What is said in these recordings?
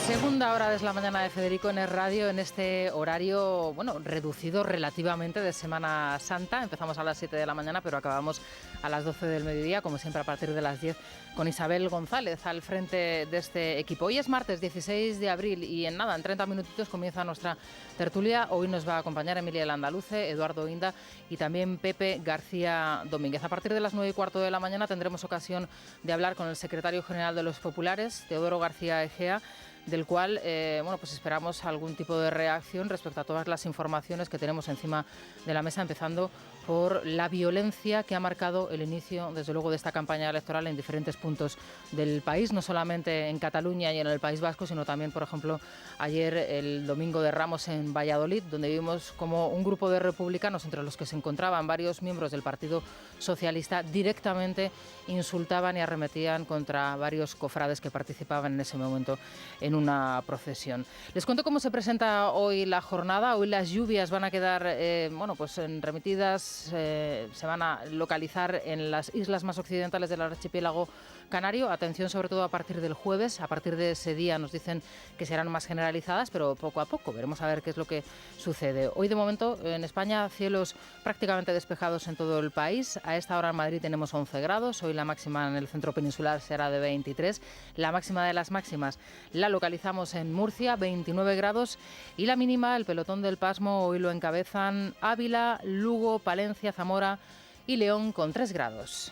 Segunda hora de la mañana de Federico en el radio, en este horario, reducido relativamente de Semana Santa. Empezamos a las 7 de la mañana, pero acabamos a las 12 del mediodía, como siempre a partir de las 10, con Isabel González al frente de este equipo. Hoy es martes 16 de abril y en 30 minutitos comienza nuestra tertulia. Hoy nos va a acompañar Emilia el Andaluce, Eduardo Inda y también Pepe García Domínguez. A partir de las 9:15 de la mañana tendremos ocasión de hablar con el secretario general de los Populares, Teodoro García Egea, del cual esperamos algún tipo de reacción respecto a todas las informaciones que tenemos encima de la mesa, empezando por la violencia que ha marcado el inicio, desde luego, de esta campaña electoral en diferentes puntos del país, no solamente en Cataluña y en el País Vasco, sino también, por ejemplo, ayer, el Domingo de Ramos, en Valladolid, donde vimos como un grupo de republicanos, entre los que se encontraban varios miembros del Partido Socialista, directamente insultaban y arremetían contra varios cofrades que participaban en ese momento en una procesión. Les cuento cómo se presenta hoy la jornada. Hoy las lluvias van a quedar remitidas, se van a localizar en las islas más occidentales del archipiélago canario. Atención sobre todo a partir del jueves. A partir de ese día nos dicen que serán más generalizadas, pero poco a poco veremos a ver qué es lo que sucede. Hoy de momento en España cielos prácticamente despejados en todo el país. A esta hora en Madrid tenemos 11 grados. Hoy la máxima en el centro peninsular será de 23. La máxima de las máximas la localizamos en Murcia, 29 grados, y la mínima, el pelotón del pasmo, hoy lo encabezan Ávila, Lugo, Palencia, Zamora y León con 3 grados.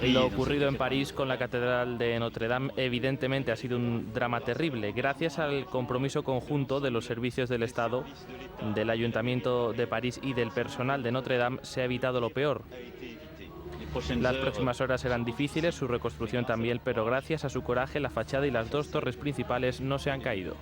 Lo ocurrido en París con la Catedral de Notre Dame evidentemente ha sido un drama terrible. Gracias al compromiso conjunto de los servicios del Estado, del Ayuntamiento de París y del personal de Notre Dame se ha evitado lo peor. Las próximas horas serán difíciles, su reconstrucción también, pero gracias a su coraje la fachada y las dos torres principales no se han caído.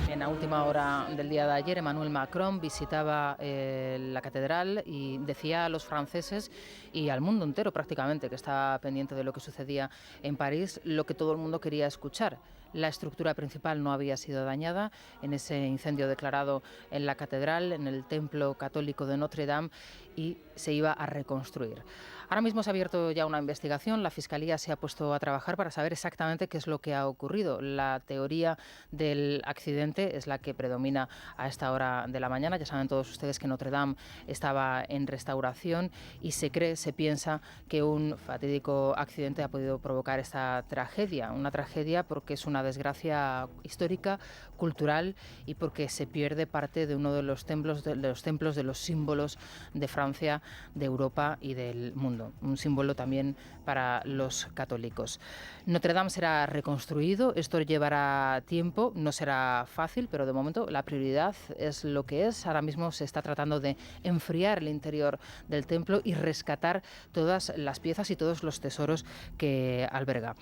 En la última hora del día de ayer, Emmanuel Macron visitaba la catedral y decía a los franceses y al mundo entero prácticamente, que estaba pendiente de lo que sucedía en París, lo que todo el mundo quería escuchar. La estructura principal no había sido dañada en ese incendio declarado en la catedral, en el templo católico de Notre Dame, y se iba a reconstruir. Ahora mismo se ha abierto ya una investigación. La Fiscalía se ha puesto a trabajar para saber exactamente qué es lo que ha ocurrido. La teoría del accidente es la que predomina a esta hora de la mañana. Ya saben todos ustedes que Notre Dame estaba en restauración y se piensa que un fatídico accidente ha podido provocar esta tragedia. Una tragedia porque es una desgracia histórica, cultural, y porque se pierde parte de uno de los templos, de los símbolos de Francia, de Europa y del mundo. Un símbolo también para los católicos. Notre Dame será reconstruido, esto llevará tiempo, no será fácil, pero de momento la prioridad es lo que es. Ahora mismo se está tratando de enfriar el interior del templo y rescatar todas las piezas y todos los tesoros que alberga.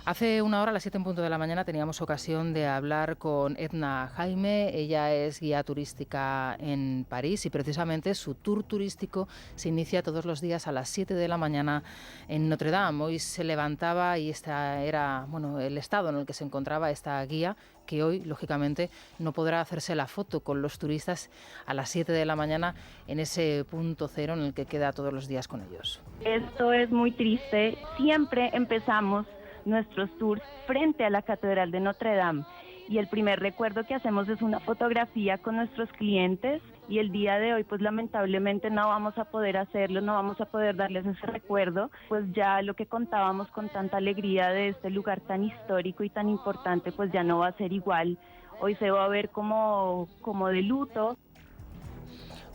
Hace una hora, a las 7 en punto de la mañana, teníamos ocasión de hablar con Edna Jaime. Ella es guía turística en París y precisamente su tour turístico se inicia todos los días a las 7 de la mañana en Notre Dame. Hoy se levantaba y este era el estado en el que se encontraba esta guía, que hoy, lógicamente, no podrá hacerse la foto con los turistas a las 7 de la mañana en ese punto cero en el que queda todos los días con ellos. Esto es muy triste. Siempre empezamos nuestros tours frente a la Catedral de Notre Dame y el primer recuerdo que hacemos es una fotografía con nuestros clientes, y el día de hoy pues lamentablemente no vamos a poder hacerlo, no vamos a poder darles ese recuerdo, pues ya lo que contábamos con tanta alegría de este lugar tan histórico y tan importante pues ya no va a ser igual. Hoy se va a ver como de luto.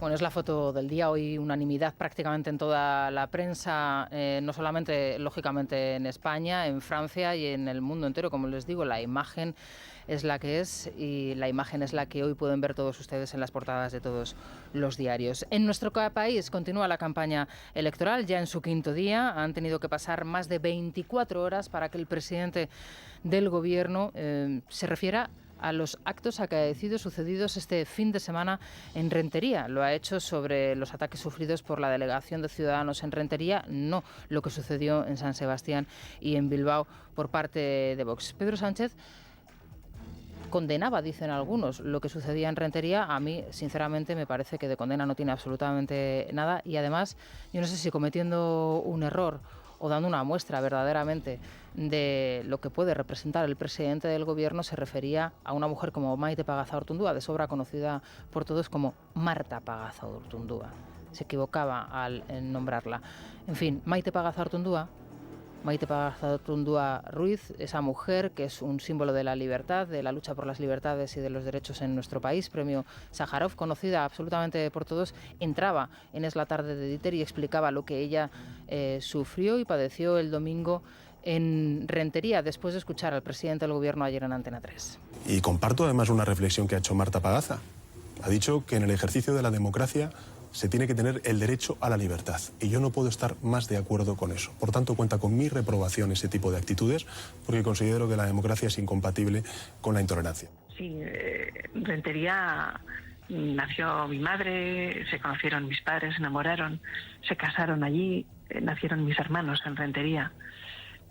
Bueno, es la foto del día. Hoy unanimidad prácticamente en toda la prensa, no solamente, lógicamente, en España, en Francia y en el mundo entero. Como les digo, la imagen es la que es y la imagen es la que hoy pueden ver todos ustedes en las portadas de todos los diarios. En nuestro país continúa la campaña electoral, ya en su quinto día. Han tenido que pasar más de 24 horas para que el presidente del Gobierno se refiera a los actos acaecidos sucedidos este fin de semana en Rentería. Lo ha hecho sobre los ataques sufridos por la delegación de Ciudadanos en Rentería, no lo que sucedió en San Sebastián y en Bilbao por parte de Vox. Pedro Sánchez condenaba, dicen algunos, lo que sucedía en Rentería. A mí, sinceramente, me parece que de condena no tiene absolutamente nada, y además, yo no sé si cometiendo un error o dando una muestra verdaderamente de lo que puede representar el presidente del gobierno, se refería a una mujer como Maite Pagazaurtundúa, de sobra conocida por todos como Marta Pagazaurtundúa. Se equivocaba al nombrarla. En fin, Maite Pagazaurtundúa Ruiz, esa mujer que es un símbolo de la libertad, de la lucha por las libertades y de los derechos en nuestro país, premio Sájarov, conocida absolutamente por todos, entraba en Es la tarde de Dieter y explicaba lo que ella sufrió y padeció el domingo en Rentería, después de escuchar al presidente del gobierno ayer en Antena 3. Y comparto además una reflexión que ha hecho Marta Pagaza. Ha dicho que en el ejercicio de la democracia se tiene que tener el derecho a la libertad. Y yo no puedo estar más de acuerdo con eso. Por tanto, cuenta con mi reprobación ese tipo de actitudes, porque considero que la democracia es incompatible con la intolerancia. Sí, en Rentería nació mi madre, se conocieron mis padres, se enamoraron, se casaron allí, nacieron mis hermanos en Rentería.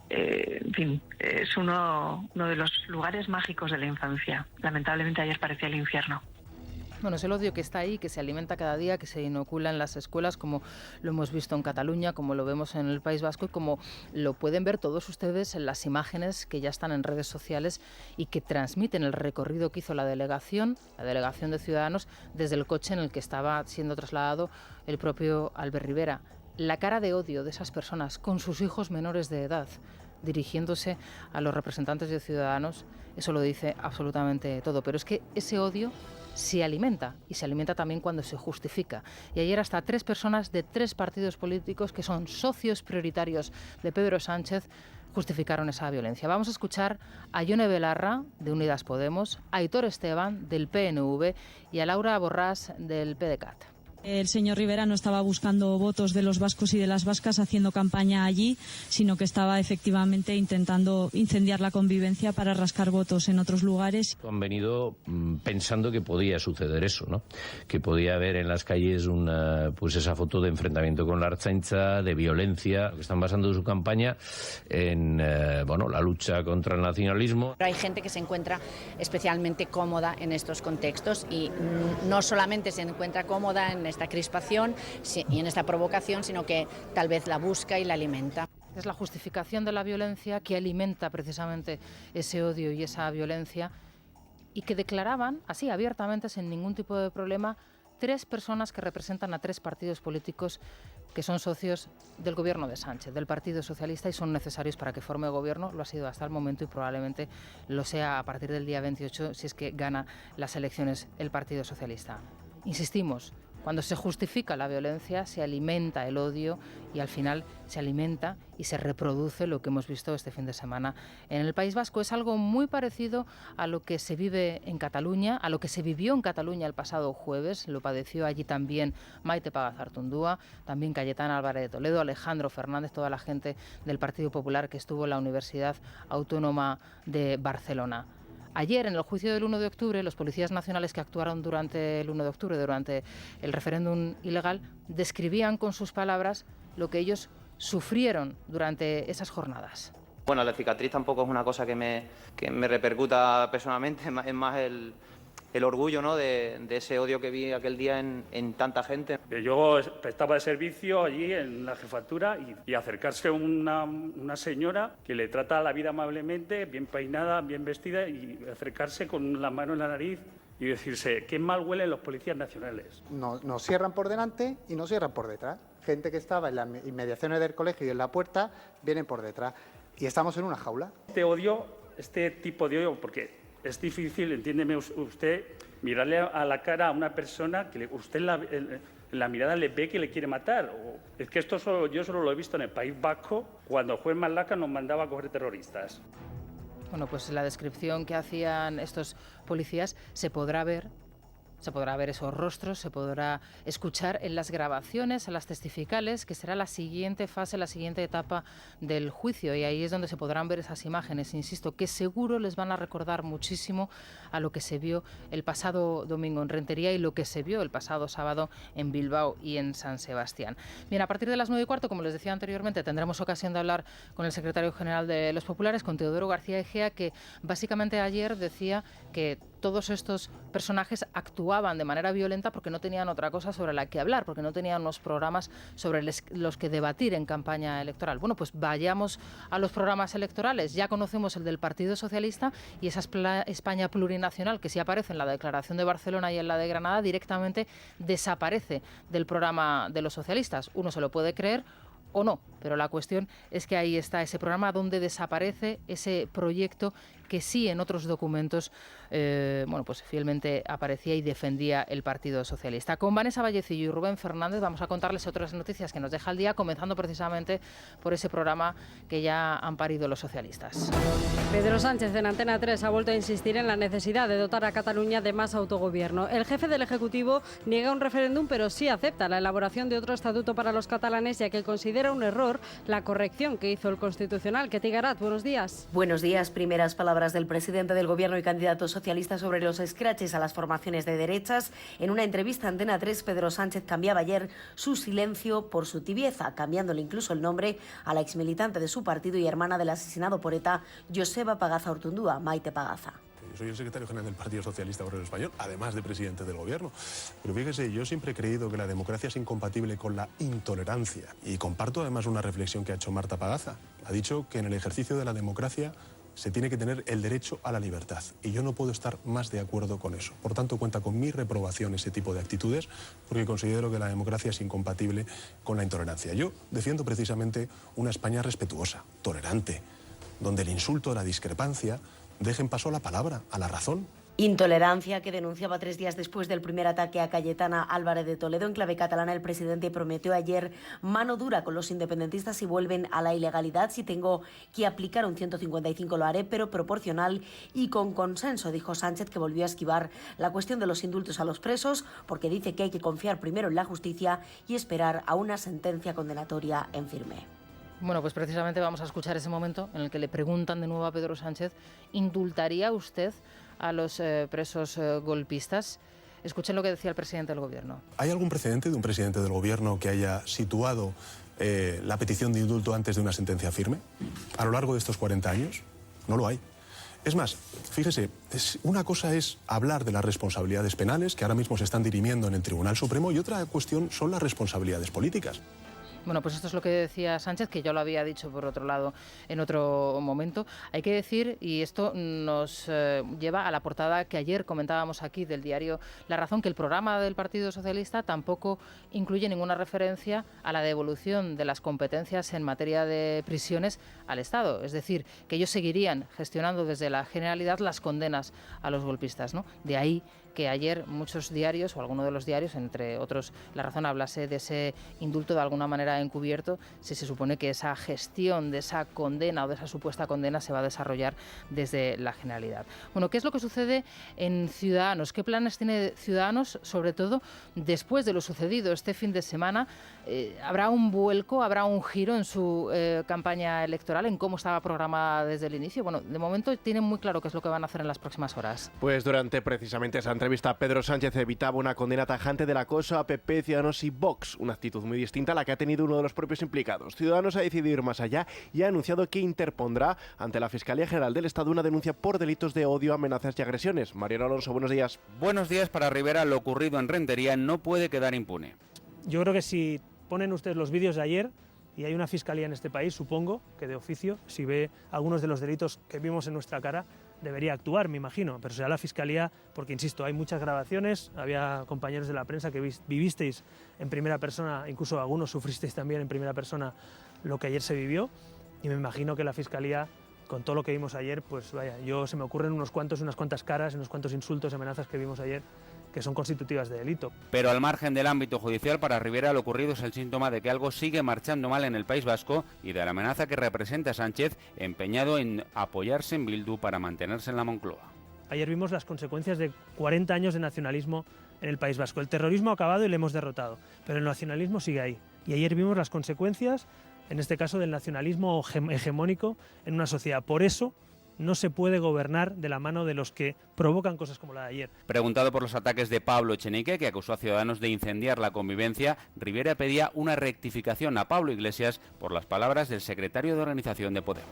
En fin, es uno de los lugares mágicos de la infancia. Lamentablemente ayer parecía el infierno. Bueno, es el odio que está ahí, que se alimenta cada día, que se inocula en las escuelas, como lo hemos visto en Cataluña, como lo vemos en el País Vasco y como lo pueden ver todos ustedes en las imágenes que ya están en redes sociales y que transmiten el recorrido que hizo la delegación de Ciudadanos, desde el coche en el que estaba siendo trasladado el propio Albert Rivera. La cara de odio de esas personas con sus hijos menores de edad, dirigiéndose a los representantes de Ciudadanos, eso lo dice absolutamente todo. Pero es que ese odio se alimenta, y se alimenta también cuando se justifica. Y ayer hasta 3 personas de 3 partidos políticos que son socios prioritarios de Pedro Sánchez justificaron esa violencia. Vamos a escuchar a Ione Belarra, de Unidas Podemos, a Aitor Esteban, del PNV, y a Laura Borràs, del PDeCAT. El señor Rivera no estaba buscando votos de los vascos y de las vascas haciendo campaña allí, sino que estaba efectivamente intentando incendiar la convivencia para rascar votos en otros lugares. Han venido pensando que podía suceder eso, ¿no? Que podía haber en las calles pues esa foto de enfrentamiento con la Ertzaintza, de violencia, que están basando su campaña en la lucha contra el nacionalismo. Pero hay gente que se encuentra especialmente cómoda en estos contextos y no solamente se encuentra cómoda en esta crispación y en esta provocación, sino que tal vez la busca y la alimenta. Es la justificación de la violencia que alimenta precisamente ese odio y esa violencia, y que declaraban así abiertamente, sin ningún tipo de problema, 3 personas que representan a 3 partidos políticos que son socios del gobierno de Sánchez, del Partido Socialista, y son necesarios para que forme gobierno. Lo ha sido hasta el momento y probablemente lo sea a partir del día 28 si es que gana las elecciones el Partido Socialista. Insistimos, cuando se justifica la violencia, se alimenta el odio y al final se alimenta y se reproduce lo que hemos visto este fin de semana en el País Vasco. Es algo muy parecido a lo que se vive en Cataluña, a lo que se vivió en Cataluña el pasado jueves. Lo padeció allí también Maite Pagazaurtundúa, también Cayetana Álvarez de Toledo, Alejandro Fernández, toda la gente del Partido Popular que estuvo en la Universidad Autónoma de Barcelona. Ayer, en el juicio del 1 de octubre, los policías nacionales que actuaron durante el 1 de octubre, durante el referéndum ilegal, describían con sus palabras lo que ellos sufrieron durante esas jornadas. Bueno, la cicatriz tampoco es una cosa que me repercuta personalmente, es más el orgullo, ¿no?, de ese odio que vi aquel día en tanta gente. Yo estaba de servicio allí en la jefatura y acercarse a una señora que le trata la vida amablemente, bien peinada, bien vestida, y acercarse con la mano en la nariz y decirse qué mal huelen los policías nacionales. Nos cierran por delante y nos cierran por detrás. Gente que estaba en las inmediaciones del colegio y en la puerta vienen por detrás. Y estamos en una jaula. Este tipo de odio, porque es difícil, entiéndeme usted, mirarle a la cara a una persona que usted en la mirada le ve que le quiere matar. Es que yo solo lo he visto en el País Vasco, cuando el juez Malaca nos mandaba a coger terroristas. Bueno, pues la descripción que hacían estos policías se podrá ver se podrá ver esos rostros, se podrá escuchar en las grabaciones, en las testificales, que será la siguiente fase, la siguiente etapa del juicio, y ahí es donde se podrán ver esas imágenes, insisto, que seguro les van a recordar muchísimo a lo que se vio el pasado domingo en Rentería y lo que se vio el pasado sábado en Bilbao y en San Sebastián. Bien, a partir de las 9:15, como les decía anteriormente, tendremos ocasión de hablar con el secretario general de Los Populares, con Teodoro García Egea, que básicamente ayer decía que todos estos personajes actuaban de manera violenta porque no tenían otra cosa sobre la que hablar, porque no tenían unos programas sobre los que debatir en campaña electoral. Bueno, pues vayamos a los programas electorales. Ya conocemos el del Partido Socialista y esa España plurinacional, que sí aparece en la Declaración de Barcelona y en la de Granada, directamente desaparece del programa de los socialistas. Uno se lo puede creer o no, pero la cuestión es que ahí está ese programa donde desaparece ese proyecto que sí en otros documentos pues fielmente aparecía y defendía el Partido Socialista. Con Vanessa Vallecillo y Rubén Fernández vamos a contarles otras noticias que nos deja el día, comenzando precisamente por ese programa que ya han parido los socialistas. Pedro Sánchez en Antena 3 ha vuelto a insistir en la necesidad de dotar a Cataluña de más autogobierno. El jefe del Ejecutivo niega un referéndum, pero sí acepta la elaboración de otro estatuto para los catalanes, ya que considera un error la corrección que hizo el Constitucional. Ketty Garat, buenos días. Buenos días. Primeras palabras del presidente del Gobierno y candidato socialista sobre los escraches a las formaciones de derechas. En una entrevista a Antena 3, Pedro Sánchez cambiaba ayer su silencio por su tibieza, cambiándole incluso el nombre a la exmilitante de su partido y hermana del asesinado por ETA, Joseba Pagaza Ortundúa, Maite Pagaza. Yo soy el secretario general del Partido Socialista Obrero Español, además de presidente del Gobierno. Pero fíjese, yo siempre he creído que la democracia es incompatible con la intolerancia. Y comparto además una reflexión que ha hecho Marta Pagaza. Ha dicho que en el ejercicio de la democracia se tiene que tener el derecho a la libertad. Y yo no puedo estar más de acuerdo con eso. Por tanto, cuenta con mi reprobación ese tipo de actitudes, porque considero que la democracia es incompatible con la intolerancia. Yo defiendo precisamente una España respetuosa, tolerante, donde el insulto, la discrepancia, dejen paso a la palabra, a la razón. Intolerancia que denunciaba 3 días después del primer ataque a Cayetana Álvarez de Toledo. En clave catalana, el presidente prometió ayer mano dura con los independentistas si vuelven a la ilegalidad. Si tengo que aplicar un 155 lo haré, pero proporcional y con consenso, dijo Sánchez, que volvió a esquivar la cuestión de los indultos a los presos, porque dice que hay que confiar primero en la justicia y esperar a una sentencia condenatoria en firme. Bueno, pues precisamente vamos a escuchar ese momento en el que le preguntan de nuevo a Pedro Sánchez: ¿indultaría usted a los presos golpistas? Escuchen lo que decía el presidente del Gobierno. ¿Hay algún precedente de un presidente del Gobierno que haya situado la petición de indulto antes de una sentencia firme a lo largo de estos 40 años? No lo hay. Es más, fíjese, una cosa es hablar de las responsabilidades penales que ahora mismo se están dirimiendo en el Tribunal Supremo, y otra cuestión son las responsabilidades políticas. Bueno, pues esto es lo que decía Sánchez, que yo lo había dicho por otro lado en otro momento. Hay que decir, y esto nos lleva a la portada que ayer comentábamos aquí del diario La Razón, que el programa del Partido Socialista tampoco incluye ninguna referencia a la devolución de las competencias en materia de prisiones al Estado. Es decir, que ellos seguirían gestionando desde la Generalidad las condenas a los golpistas, ¿no? De ahí que ayer muchos diarios, o alguno de los diarios, entre otros La Razón, hablase de ese indulto de alguna manera encubierto, si se supone que esa gestión de esa condena o de esa supuesta condena se va a desarrollar desde la Generalidad. Bueno, ¿qué es lo que sucede en Ciudadanos? ¿Qué planes tiene Ciudadanos, sobre todo después de lo sucedido este fin de semana? ¿Habrá un vuelco, habrá un giro en su campaña electoral, en cómo estaba programada desde el inicio? Bueno, de momento tienen muy claro qué es lo que van a hacer en las próximas horas. Pues durante precisamente esa entrevista, Pedro Sánchez evitaba una condena tajante del acoso a PP, Ciudadanos y Vox, una actitud muy distinta a la que ha tenido uno de los propios implicados. Ciudadanos ha decidido ir más allá y ha anunciado que interpondrá ante la Fiscalía General del Estado una denuncia por delitos de odio, amenazas y agresiones. Mariano Alonso, buenos días. Buenos días. Para Rivera, lo ocurrido en Rentería no puede quedar impune. Yo creo que si ponen ustedes los vídeos de ayer, y hay una fiscalía en este país, supongo que de oficio, si ve algunos de los delitos que vimos en nuestra cara, debería actuar, me imagino, pero será la fiscalía, porque insisto, hay muchas grabaciones, había compañeros de la prensa que vivisteis en primera persona, incluso algunos sufristeis también en primera persona lo que ayer se vivió, y me imagino que la fiscalía, con todo lo que vimos ayer, pues vaya, se me ocurren unas cuantas caras, unos cuantos insultos, amenazas que vimos ayer, que son constitutivas de delito. Pero al margen del ámbito judicial, para Rivera lo ocurrido es el síntoma de que algo sigue marchando mal en el País Vasco y de la amenaza que representa Sánchez, empeñado en apoyarse en Bildu para mantenerse en la Moncloa. Ayer vimos las consecuencias de 40 años de nacionalismo en el País Vasco. El terrorismo ha acabado y le hemos derrotado, pero el nacionalismo sigue ahí. Y ayer vimos las consecuencias, en este caso, del nacionalismo hegemónico en una sociedad. Por eso no se puede gobernar de la mano de los que provocan cosas como la de ayer. Preguntado por los ataques de Pablo Echenique, que acusó a Ciudadanos de incendiar la convivencia, Rivera pedía una rectificación a Pablo Iglesias por las palabras del secretario de organización de Podemos.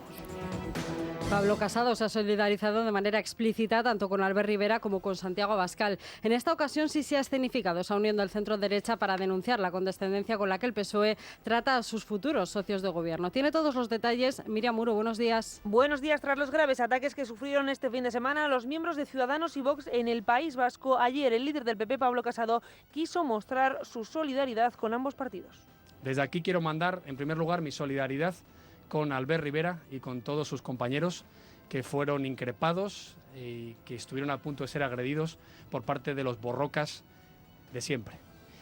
Pablo Casado se ha solidarizado de manera explícita tanto con Albert Rivera como con Santiago Abascal. En esta ocasión sí se ha escenificado esa unión del centro-derecha para denunciar la condescendencia con la que el PSOE trata a sus futuros socios de gobierno. Tiene todos los detalles Miriam Muro, buenos días. Buenos días. Tras los graves ataques que sufrieron este fin de semana los miembros de Ciudadanos y Vox en el País Vasco, ayer el líder del PP, Pablo Casado, quiso mostrar su solidaridad con ambos partidos. Desde aquí quiero mandar, en primer lugar, mi solidaridad con Albert Rivera y con todos sus compañeros que fueron increpados y que estuvieron a punto de ser agredidos por parte de los borrocas de siempre.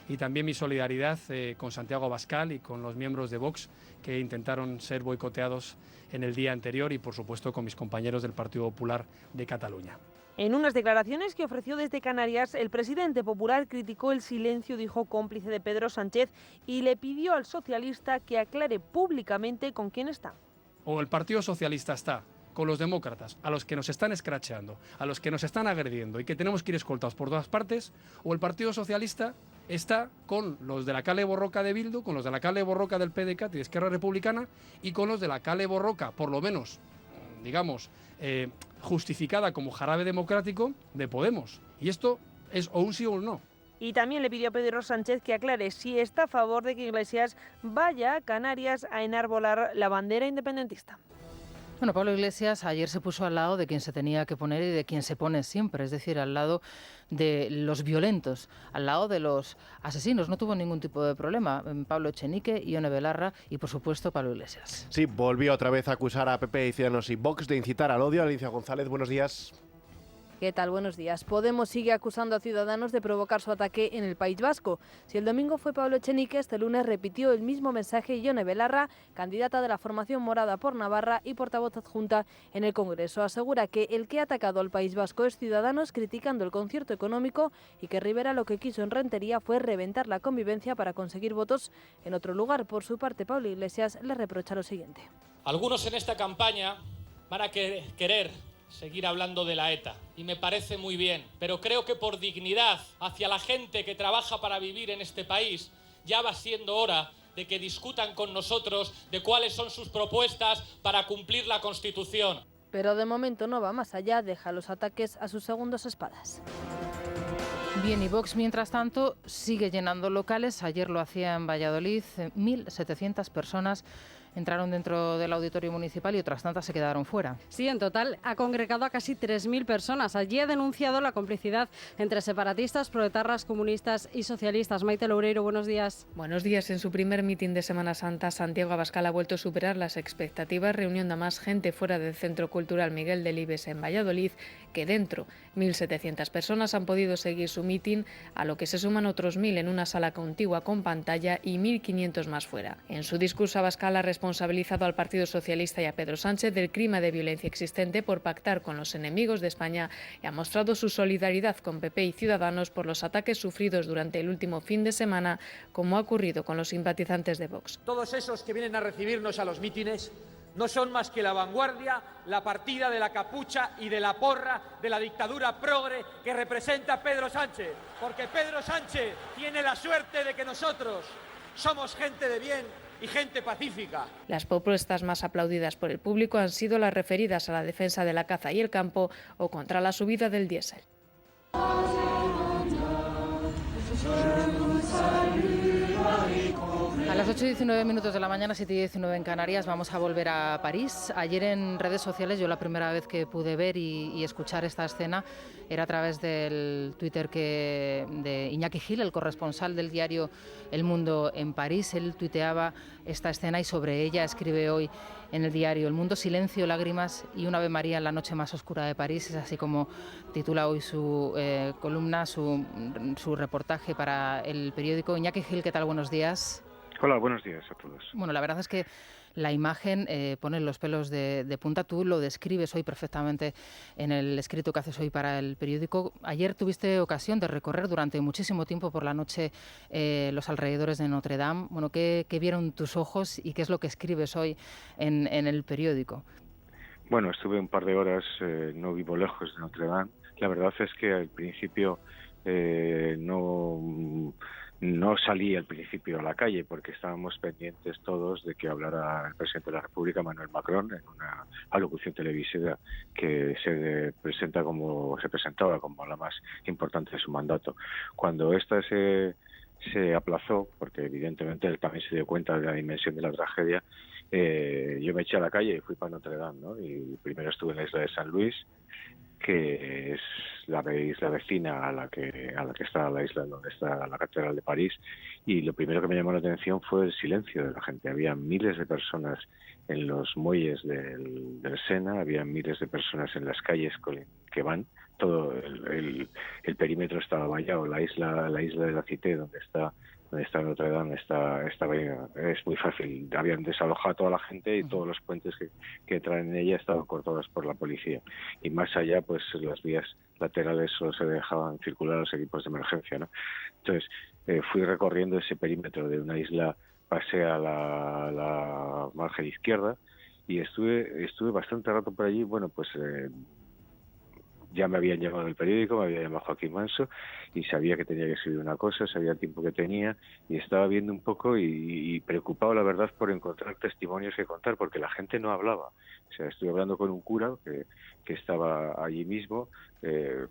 Y también mi solidaridad con Santiago Abascal y con los miembros de Vox que intentaron ser boicoteados en el día anterior y, por supuesto, con mis compañeros del Partido Popular de Cataluña. En unas declaraciones que ofreció desde Canarias, el presidente popular criticó el silencio, dijo cómplice de Pedro Sánchez, y le pidió al socialista que aclare públicamente con quién está. O el Partido Socialista está con los demócratas, a los que nos están escracheando, a los que nos están agrediendo y que tenemos que ir escoltados por todas partes, o el Partido Socialista está con los de la Kale Borroka de Bildu, con los de la Kale Borroka del PDeCAT y de Esquerra Republicana y con los de la Kale Borroka, por lo menos, digamos, justificada como jarabe democrático de Podemos. Y esto es o un sí o un no. Y también le pidió a Pedro Sánchez que aclare si está a favor de que Iglesias vaya a Canarias a enarbolar la bandera independentista. Bueno, Pablo Iglesias ayer se puso al lado de quien se tenía que poner y de quien se pone siempre, es decir, al lado de los violentos, al lado de los asesinos. No tuvo ningún tipo de problema Pablo Echenique, Ione Belarra y, por supuesto, Pablo Iglesias. Sí, volvió otra vez a acusar a PP y Ciudadanos y Vox de incitar al odio. Alicia González, buenos días. ¿Qué tal? Buenos días. Podemos sigue acusando a Ciudadanos de provocar su ataque en el País Vasco. Si el domingo fue Pablo Echenique, este lunes repitió el mismo mensaje Ione Belarra, candidata de la formación morada por Navarra y portavoz adjunta en el Congreso. Asegura que el que ha atacado al País Vasco es Ciudadanos, criticando el concierto económico, y que Rivera lo que quiso en Rentería fue reventar la convivencia para conseguir votos en otro lugar. Por su parte, Pablo Iglesias le reprocha lo siguiente. Algunos en esta campaña van a querer seguir hablando de la ETA, y me parece muy bien, pero creo que por dignidad hacia la gente que trabaja para vivir en este país, ya va siendo hora de que discutan con nosotros de cuáles son sus propuestas para cumplir la Constitución. Pero de momento no va más allá, deja los ataques a sus segundos espadas. Bien, y Vox, mientras tanto, sigue llenando locales. Ayer lo hacía en Valladolid, 1.700 personas entraron dentro del auditorio municipal y otras tantas se quedaron fuera. Sí, en total ha congregado a casi 3.000 personas. Allí ha denunciado la complicidad entre separatistas, proetarras, comunistas y socialistas. Maite Loureiro, buenos días. Buenos días. En su primer mitin de Semana Santa, Santiago Abascal ha vuelto a superar las expectativas, reuniendo a más gente fuera del Centro Cultural Miguel Delibes en Valladolid que dentro. 1.700 personas han podido seguir su mitin, a lo que se suman otros 1.000 en una sala contigua con pantalla y 1.500 más fuera. En su discurso, Abascal ha responsabilizado al Partido Socialista y a Pedro Sánchez del clima de violencia existente por pactar con los enemigos de España y ha mostrado su solidaridad con PP y Ciudadanos por los ataques sufridos durante el último fin de semana, como ha ocurrido con los simpatizantes de Vox. Todos esos que vienen a recibirnos a los mítines no son más que la vanguardia, la partida de la capucha y de la porra de la dictadura progre que representa Pedro Sánchez. Porque Pedro Sánchez tiene la suerte de que nosotros somos gente de bien y gente pacífica. Las propuestas más aplaudidas por el público han sido las referidas a la defensa de la caza y el campo o contra la subida del diésel. A las 8:19 de la mañana, 7:19 en Canarias, vamos a volver a París. Ayer en redes sociales, yo la primera vez que pude ver y escuchar esta escena era a través del Twitter de Iñaki Gil, el corresponsal del diario El Mundo en París. Él tuiteaba esta escena y sobre ella escribe hoy en el diario El Mundo: silencio, lágrimas y un Ave María en la noche más oscura de París. Es así como titula hoy su columna, su reportaje para el periódico. Iñaki Gil, ¿qué tal? Buenos días. Hola, buenos días a todos. Bueno, la verdad es que la imagen pone los pelos de punta. Tú lo describes hoy perfectamente en el escrito que haces hoy para el periódico. Ayer tuviste ocasión de recorrer durante muchísimo tiempo por la noche los alrededores de Notre Dame. Bueno, ¿qué vieron tus ojos y qué es lo que escribes hoy en el periódico? Bueno, estuve un par de horas, no vivo lejos de Notre Dame. La verdad es que al principio no salí al principio a la calle porque estábamos pendientes todos de que hablara el presidente de la República, Emmanuel Macron, en una alocución televisiva que se presentaba como la más importante de su mandato. Cuando esta se aplazó, porque evidentemente él también se dio cuenta de la dimensión de la tragedia, yo me eché a la calle y fui para Notre Dame, ¿no? Y primero estuve en la isla de San Luis, que es la isla vecina a la que está la isla donde está la Catedral de París, y lo primero que me llamó la atención fue el silencio de la gente. Había miles de personas en los muelles del Sena, había miles de personas en las calles que van, todo el perímetro estaba vallado, la isla de la Cité, donde está Notre Dame, es muy fácil. Habían desalojado a toda la gente y todos los puentes que traen en ella estaban cortados por la policía. Y más allá, pues las vías laterales solo se dejaban circular los equipos de emergencia, ¿no? Entonces, fui recorriendo ese perímetro de una isla, pasé a la margen izquierda y estuve bastante rato por allí. Bueno, pues ya me habían llamado el periódico, me había llamado Joaquín Manso y sabía que tenía que escribir una cosa, sabía el tiempo que tenía y estaba viendo un poco y preocupado, la verdad, por encontrar testimonios que contar, porque la gente no hablaba. O sea, estuve hablando con un cura que estaba allí mismo.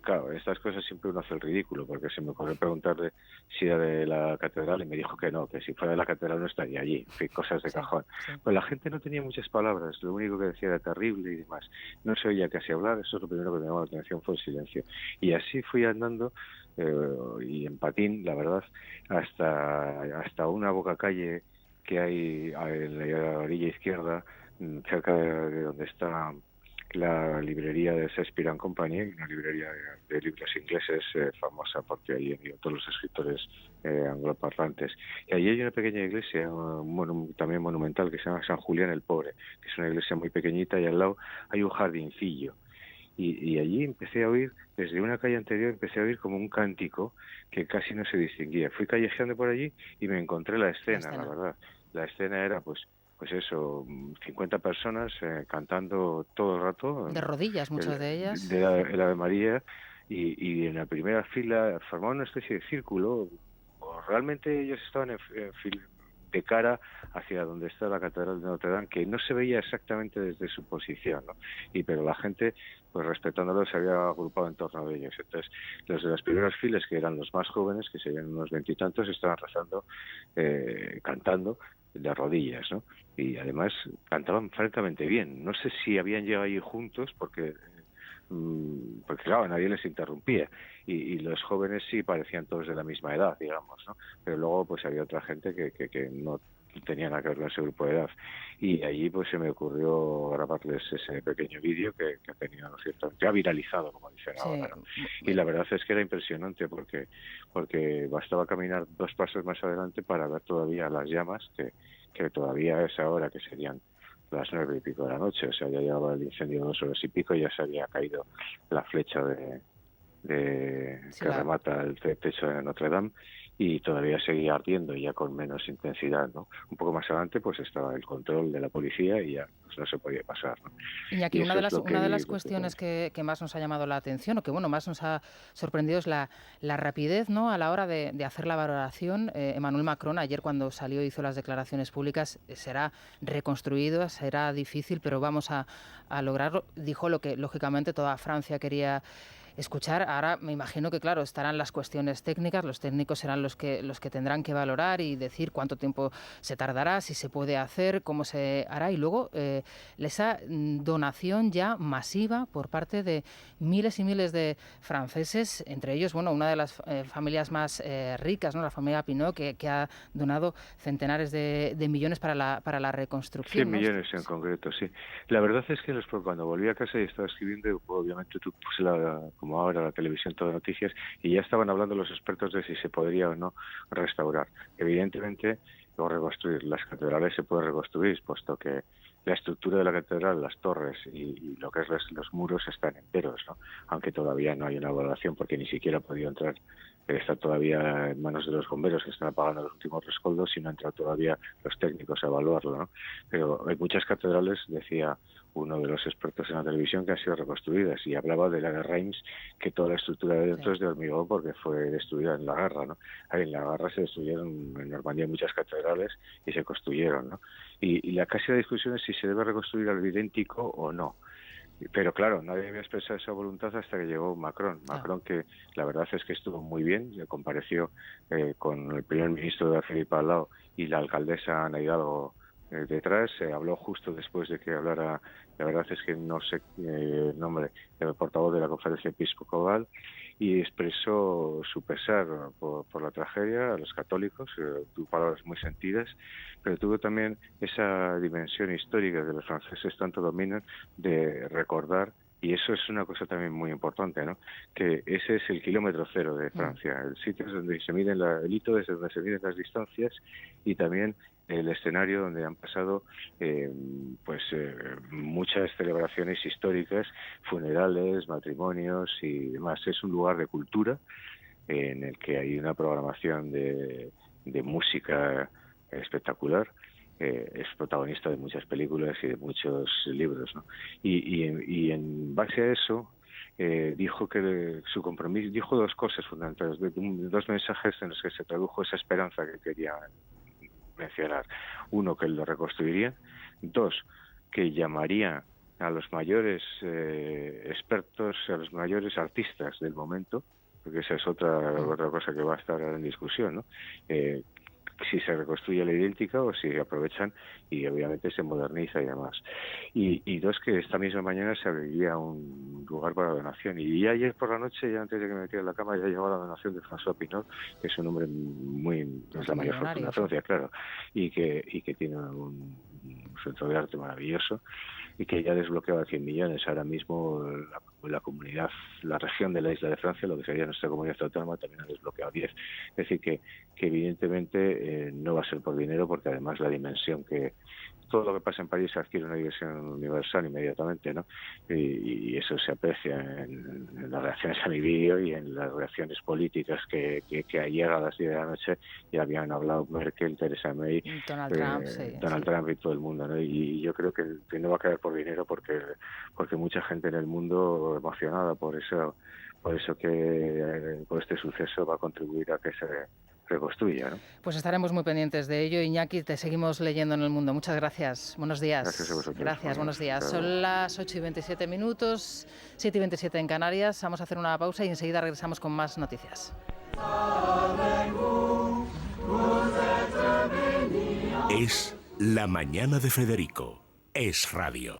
Claro, estas cosas siempre uno hace el ridículo, porque se me ocurrió preguntarle si era de la catedral y me dijo que no, que si fuera de la catedral no estaría allí. En fin, cosas de cajón. Pues la gente no tenía muchas palabras, lo único que decía era terrible y demás. No se oía casi hablar, eso es lo primero que me llamó la atención, fue el silencio. Y así fui andando, y en patín, la verdad, hasta una bocacalle que hay en la orilla izquierda, cerca de donde está la librería de Shakespeare & Company, una librería de libros ingleses famosa porque ahí han ido todos los escritores angloparlantes. Y allí hay una pequeña iglesia también monumental que se llama San Julián el Pobre, que es una iglesia muy pequeñita, y al lado hay un jardincillo. Y allí empecé a oír, desde una calle anterior, empecé a oír como un cántico que casi no se distinguía. Fui callejeando por allí y me encontré la escena, la verdad. La escena era pues eso, 50 personas cantando todo el rato. De rodillas, muchas de ellas. El Ave María, y en la primera fila formaban una especie de círculo. O realmente ellos estaban de cara hacia donde está la Catedral de Notre Dame, que no se veía exactamente desde su posición, ¿no? Pero la gente, pues respetándolo, se había agrupado en torno de ellos. Entonces, los de las primeras filas, que eran los más jóvenes, que serían unos 20 y tantos, estaban rezando, cantando de rodillas, ¿no? Y además cantaban francamente bien. No sé si habían llegado allí juntos, porque claro, nadie les interrumpía, y los jóvenes sí parecían todos de la misma edad, digamos, ¿no? Pero luego pues había otra gente que no tenía nada que ver con ese grupo de edad, y allí pues se me ocurrió grabarles ese pequeño vídeo que ha tenido, ¿no es cierto?, ya viralizado, como dicen ahora, ¿no? Y la verdad es que era impresionante porque bastaba caminar 2 pasos más adelante para ver todavía las llamas, que todavía a esa hora, que serían las 9 y pico de la noche, o sea, ya llevaba el incendio 2 horas y pico, y ya se había caído la flecha que remata el techo de Notre Dame, y todavía seguía ardiendo, ya con menos intensidad, ¿no? Un poco más adelante pues estaba el control de la policía y ya pues no se podía pasar, ¿no? Iñaki, una de las cuestiones que más nos ha llamado la atención, o que más nos ha sorprendido, es la rapidez, ¿no?, a la hora de hacer la valoración. Emmanuel Macron ayer, cuando salió, hizo las declaraciones públicas: será reconstruido, será difícil, pero vamos a lograrlo. Dijo lo que lógicamente toda Francia quería escuchar. Ahora me imagino que, claro, estarán las cuestiones técnicas, los técnicos serán los que tendrán que valorar y decir cuánto tiempo se tardará, si se puede hacer, cómo se hará, y luego esa donación ya masiva por parte de miles y miles de franceses, entre ellos, una de las familias más ricas, ¿no?, la familia Pinot, que ha donado centenares de millones para la reconstrucción. 100 millones en concreto, sí. La verdad es que cuando volví a casa y estaba escribiendo, obviamente tú puse como ahora la televisión, todas noticias, y ya estaban hablando los expertos de si se podría o no restaurar. Evidentemente, o reconstruir. Las catedrales se pueden reconstruir, puesto que la estructura de la catedral, las torres y lo que es los muros están enteros, ¿no? Aunque todavía no hay una evaluación porque ni siquiera ha podido entrar, está todavía en manos de los bomberos que están apagando los últimos rescoldos y no han entrado todavía los técnicos a evaluarlo, ¿no? Pero hay muchas catedrales, decía uno de los expertos en la televisión, que han sido reconstruidas, y hablaba de la de Reims, que toda la estructura de dentro es de hormigón porque fue destruida en la guerra, ¿no? En la guerra se destruyeron en Normandía muchas catedrales y se construyeron, ¿no? Y casi la discusión es si se debe reconstruir algo idéntico o no. Pero claro, nadie había expresado esa voluntad hasta que llegó Macron. Macron, que la verdad es que estuvo muy bien, compareció con el primer ministro de Felipe al lado y la alcaldesa Ana Hidalgo detrás. Habló justo después de que hablara, la verdad es que no sé el nombre, el portavoz de la conferencia episcopal, y expresó su pesar por la tragedia a los católicos, tuvo palabras muy sentidas, pero tuvo también esa dimensión histórica que los franceses tanto dominan, de recordar, y eso es una cosa también muy importante, ¿no? Que ese es el kilómetro cero de Francia, el sitio donde se miden el hito, desde donde se miden las distancias, y también el escenario donde han pasado muchas celebraciones históricas, funerales, matrimonios y demás. Es un lugar de cultura en el que hay una programación de música espectacular. Es protagonista de muchas películas y de muchos libros, ¿no? Y en base a eso dijo que su compromiso, dijo dos cosas fundamentales, dos mensajes en los que se tradujo esa esperanza que quería mencionar. Uno, que lo reconstruiría. Dos, que llamaría a los mayores expertos, a los mayores artistas del momento, porque esa es otra cosa que va a estar en discusión, ¿no? Si se reconstruye la idéntica o si aprovechan y obviamente se moderniza y demás. Y dos, que esta misma mañana se abriría un lugar para donación. Y ayer por la noche, ya antes de que me metiera en la cama, ya llegó la donación de François Pinault, que es un hombre es la mayor fortuna de Francia, claro, y que tiene un centro de arte maravilloso, y que ya ha desbloqueado 100 millones. Ahora mismo la comunidad, la región de la isla de Francia, lo que sería nuestra comunidad autónoma, también ha desbloqueado 10. Es decir, que evidentemente no va a ser por dinero, porque además la dimensión que todo lo que pasa en París adquiere una dimensión universal inmediatamente, ¿no? Y eso se aprecia en las reacciones a mi vídeo y en las reacciones políticas que ayer a las 10 de la noche ya habían hablado Merkel, Theresa May, Donald Trump y todo el mundo, ¿no? Y yo creo que no va a caer por dinero, porque mucha gente en el mundo emocionada por este suceso va a contribuir a que se reconstruya, ¿no? Pues estaremos muy pendientes de ello. Iñaki, te seguimos leyendo en El Mundo. Muchas gracias. Buenos días. Gracias a vosotros. Gracias, buenos días. Son las 8:27, 7:27 en Canarias. Vamos a hacer una pausa y enseguida regresamos con más noticias. Es La Mañana de Federico. Es Radio.